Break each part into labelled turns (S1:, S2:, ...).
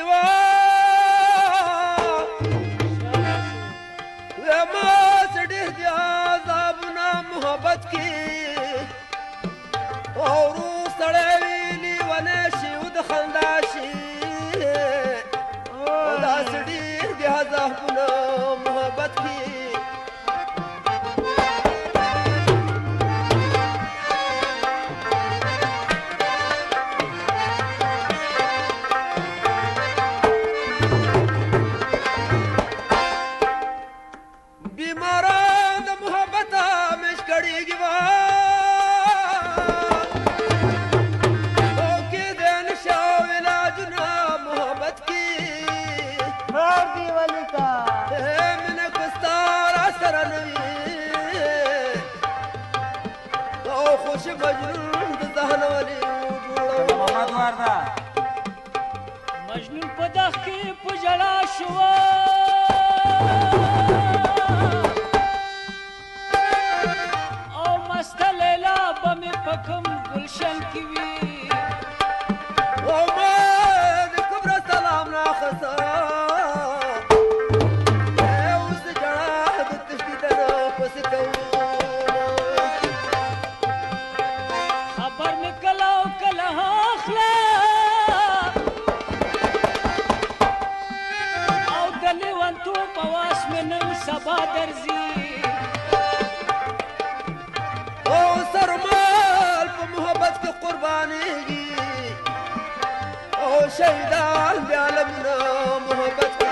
S1: وه ما ډېر دي عذابونه محبت کې او ورو سړی وي لیونی شي او د خندا شي او داسې ډېر دي عذابونه محبت کې
S2: مجنون په دغ کې په ژړا شو او مسته لیلا به مې په کوم ګلشن کې وي
S1: او ما د کبره سلام ناخذه اوس د ژړا د تشدید نه پسې کوو
S2: خبر مې کله او کله اخله سبا درځي
S1: او سرمال په محبت کې قربانېږي او شهیدان د عالمونه محبت کې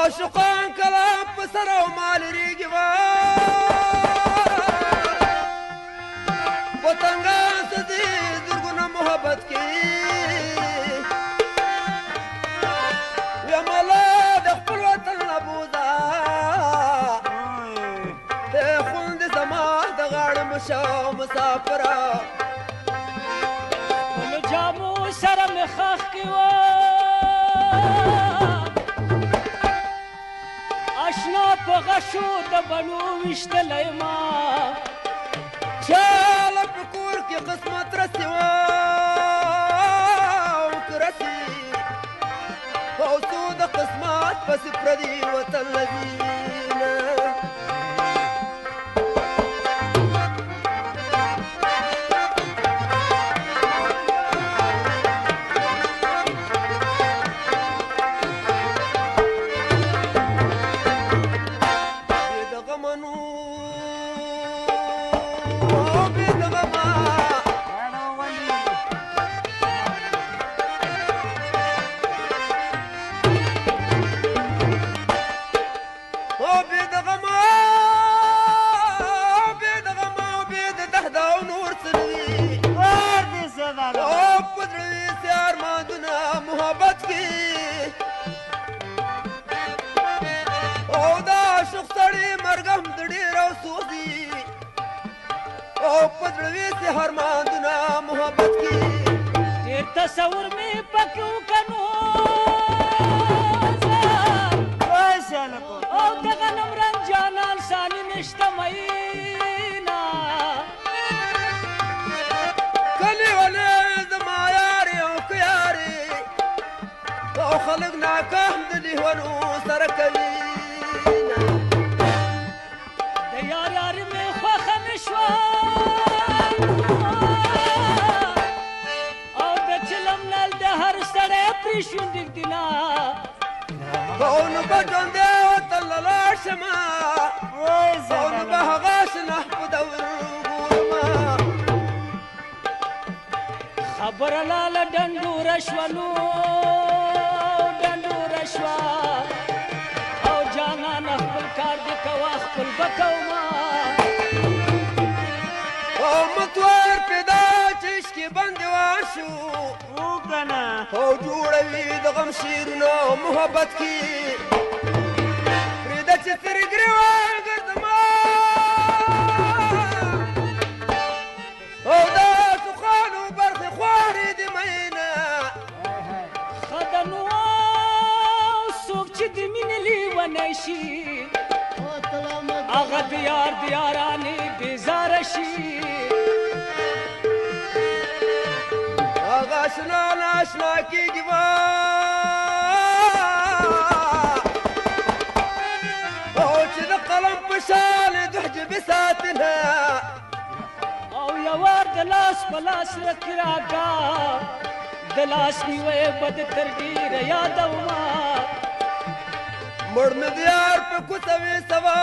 S1: عاشقان کله په سر او مال ریږي وطنګان څه دي زرګونه محبت کې ویمله د خپل وطن نبوده خوند زما د غاړه مشه مسافره
S2: خپلو جامو سره مې خښ کې اشنا په غشو د بڼو ویشتلی ما
S1: چاله په کور کې قسمت رسي وه او که رسي او څو د قسمت پسې پردي وطن لذینه
S2: تصور مې پکې وکړو او دغه نمرن جانان ساني نشته مینا
S1: کلی ولې زما یارې او که یارې او خلک ناکام د لیونو سره کوي
S2: د یار یاري مې خوښه مې شوه شوندې دینا
S1: او نو به ژوندی وطن له لاړ شمه او نو به هغه
S2: خبره لاله ډنډوره شوه نو ډنډوره شوه او جانانه خپل کار دې کوه خپل به کومه
S1: او متوار پیدا چشکی بند واشو
S3: او کنه
S1: او جوړوي د غم شیرونه محبت کی پرېږده چې تر ګریوان ګرځما او دا سخانو برخې خوارې د مینه
S2: ښه ده نو څوک چې د مینې لیونی شي هغه د یار د یارانې بېزاره شي
S1: هغه اشنا ناشنا کېږي به او چې د قلم په شان د حجبې ساتنه
S2: او یوار د لاس په لاس رکې راکړه د لاس نیوی به د تر ډېره یادومه
S1: مړ مې د یار په کوڅه وې سبا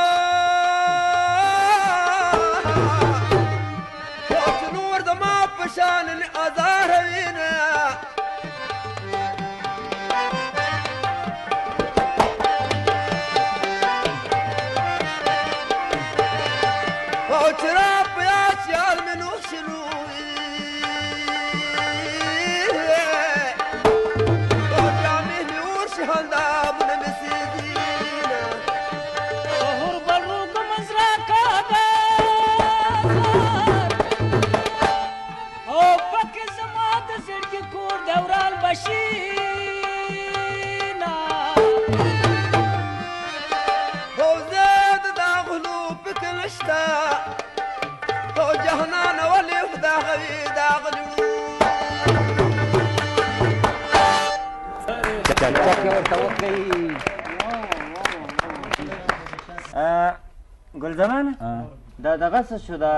S1: او چې نور زما په شان ازاره وینه او چې را په یاد یار مې نوح شلو او جامې مې ورشي هندامونه مې سېزينه
S2: هر بل روږه مزرعه ده او پکې زما د زړګي کور دوران بشینه
S1: او زه د دا غلو فکر نشته او جهنان ولې خدا غوي دا غلو
S4: چکچکې ورته وکړئ
S3: ګل زمانه دا دغه څه شو دا